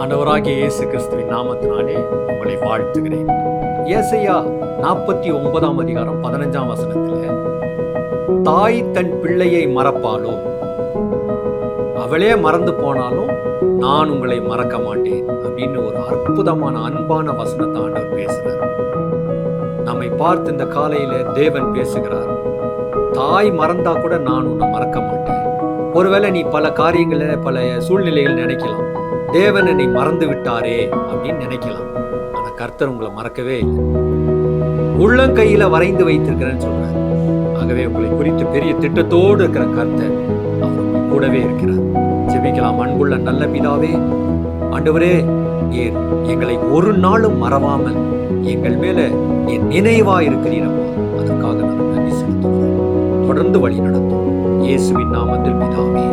ஆண்டவராகிய இயேசு கிறிஸ்துவின் நாமத்தினாலே உங்களை வாழ்த்துகிறேன். ஏசாயா 49 அதிகாரம் 15 வசனத்தில், தாய் தன் பிள்ளையை மறப்பாளோ, அவளே மறந்து போனாலும் நான் உங்களை மறக்க மாட்டேன் அப்படின்னு ஒரு அற்புதமான அன்பான வசனத்தை ஆண்டவர் பேசுகிறார். நம்மை பார்த்து இந்த காலையில தேவன் பேசுகிறார். தாய் மறந்தா கூட நான் உன்னை மறக்க மாட்டேன். ஒருவேளை நீ பல காரியங்களை பல சூழ்நிலைகள் நினைக்கலாம், தேவன் என்னை மறந்து விட்டாரே அப்படின்னு நினைக்கலாம். ஆனா கர்த்தர் உங்களை மறக்கவே இல்லை. உள்ளங்கையில வரைந்து வைத்திருக்கிறேன்னு சொல்றார். ஆகவே உங்களை குறித்து பெரிய திட்டத்தோடு இருக்கிற கர்த்தர் அவர் உங்கள் கூடவே இருக்கிறார். ஜெபிக்கலாம். அன்புள்ள நல்ல பிதாவே, ஆண்டவரே, நீர் எங்களை ஒரு நாளும் மறவாமல் எங்கள் மேல என் நினைவா இருக்கிறீரப்பா. அதற்காக நாங்கள் நன்றி செலுத்துகிறோம். தொடர்ந்து வழி நடத்தும் இயேசுவின் நாமத்தில் பிதாவே.